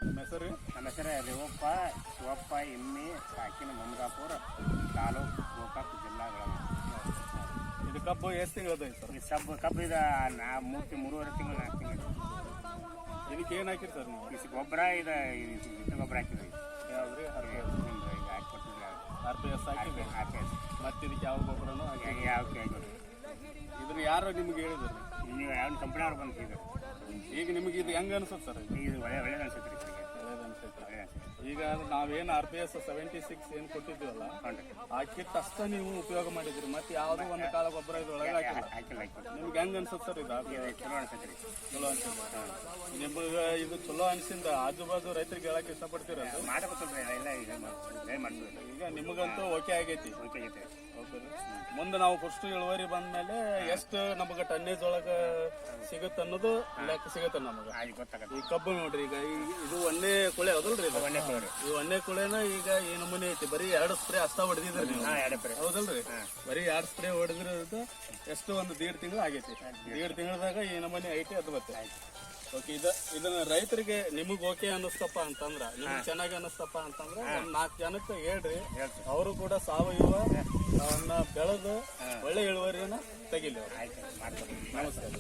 ನಿಮ್ಮ ಹೆಸರು? ನನ್ನ ಹೆಸರು ರೇವಪ್ಪ ಶಿವಪ್ಪ ಎಮ್ಮೆ ಸಾಕಿನ ಮಮದಾಪುರ ತಾಲೂಕು ಗೋಕಾಕ್ ಜಿಲ್ಲಾಗಳ. ಇದು ಕಬ್ಬು ಎಷ್ಟು ತಿಂಗಳದ ಸರ್? ಈ ಕಬ್ಬು ಇದು 3.5 ತಿಂಗಳು 4 ತಿಂಗಳು. ಇದಕ್ಕೆ ಏನು ಹಾಕಿರಿ ಸರ್ ನೀವು? ಇಷ್ಟು ಗೊಬ್ಬರ ಇದು ಗೊಬ್ಬರ ಹಾಕಿದ್ರಿ. ಯಾವ್ದು ಈಗ ಹಾಕಿಕೊಟ್ಟಿದ್ರಿ RPS ಹಾಕಿದ್ರಿ. ಮತ್ತೆ ಇದಕ್ಕೆ ಯಾವ ಗೊಬ್ಬರನೂ ಹಾಕಿ ಯಾವ ಹಾಕಿದ್ರಿ. ಇದನ್ನ ಯಾರು ನಿಮ್ಗೆ ಹೇಳಿದ್ರು? ನೀವು ಯಾವ ಕಂಪ್ನಿ ಅವ್ರು ಬಂದಿದ್ರು. ಈಗ ನಿಮಗೆ ಇದು ಹೆಂಗೆ ಅನ್ಸುತ್ತೆ ಸರ್? ಇದು ಒಳ್ಳೇದು ಅನ್ಸುತ್ತೆ ರೀ. ಒಳ್ಳೇದು ಅನ್ಸುತ್ತೆ. ಈಗ ನಾವೇನು RPS 76 ಏನು ಕೊಟ್ಟಿದ್ದೀವಲ್ಲ ಆ ಕಿಟ್ ಅಷ್ಟ ನೀವು ಉಪಯೋಗ ಮಾಡಿದ್ರಿ, ಮತ್ತೆ ಯಾವುದೋ ಒಂದು ಕಾಲ ಗೊಬ್ಬರ ಇದ್ರೊಳಗೆ ಹಾಕಿಲ್ಲ. ನಿಮ್ಗೆ ಹೆಂಗೆ ಅನ್ಸುತ್ತೆ ಸರ್? ಇದು ಚಲೋ ಅನ್ಸುತ್ತೆ ರೀ. ಚಲೋ ಅನ್ಸುತ್ತೆ. ನಿಮ್ಗೆ ಇದು ಚಲೋ ಅನ್ಸಿಂದ ಆಜು ಬಾಜು ರೈತರಿಗೆ ಹೇಳಕ್ಕೆ ಇಷ್ಟಪಡ್ತೀರ? ಮಾಡಬೇಕಲ್ರಿ ಎಲ್ಲ ಈಗ ಮಾಡ್ತೀವಿ. ಈಗ ನಿಮಗಂತೂ ಓಕೆ ಆಗೈತಿ. ಓಕೆ ಆಗೈತೆ. ಓಕೆ. ಮುಂದೆ ನಾವು ಫಸ್ಟ್ ಇಳುವರಿ ಬಂದ್ಮೇಲೆ ಎಷ್ಟು ನಮಗೆ ಟನ್ನೇಜ್ ಒಳಗೆ ಸಿಗುತ್ತೆ ಅನ್ನೋದು ಲೆಕ್ಕ ಸಿಗುತ್ತೆ ನಮಗೆ. ಗೊತ್ತಾಗತ್ತೆ. ಈ ಕಬ್ಬು ನೋಡ್ರಿ, ಈಗ ಇದು ಒಂದೇ ಕುಳೆ ಹೌದಲ್ರಿ? ಇದು ಒಂದೇ ಕುಳೆನ ಈಗ ಈ ನಮೂನೆ ಐತಿ. ಬರೀ 2 ಸ್ಪ್ರೇ ಅಷ್ಟ ಹೊಡೆದಿದ್ರಿ ನೀವು ಹೌದಲ್ರಿ? ಬರೀ 2 ಸ್ಪ್ರೇ ಹೊಡೆದಿರೋದು ಎಷ್ಟು ಒಂದು 1.5 ತಿಂಗಳು ಆಗೈತಿ. 1.5 ತಿಂಗಳದಾಗ ಈ ನಮೂನೆ ಐತಿ ಅದು ಬತ್ತೆ. ಓಕೆ. ಇದನ್ನ ರೈತರಿಗೆ ನಿಮಗ್ ಓಕೆ ಅನ್ನಿಸ್ತಪ್ಪ ಅಂತಂದ್ರ, ನಿಮ್ಗೆ ಚೆನ್ನಾಗಿ ಅನ್ನಿಸ್ತಪ್ಪ ಅಂತಂದ್ರ 4 ಜನಕ್ಕೆ ಹೇಳ್ರಿ. ಅವರು ಕೂಡ ಸಾವಯವ ಬೆಳೆದು ಒಳ್ಳೆ ಇಳುವರಿಯನ್ನ ತೆಗಿಲಿ. ಆಯ್ತು, ಮಾಡ್ತಾರೆ. ನಮಸ್ಕಾರ.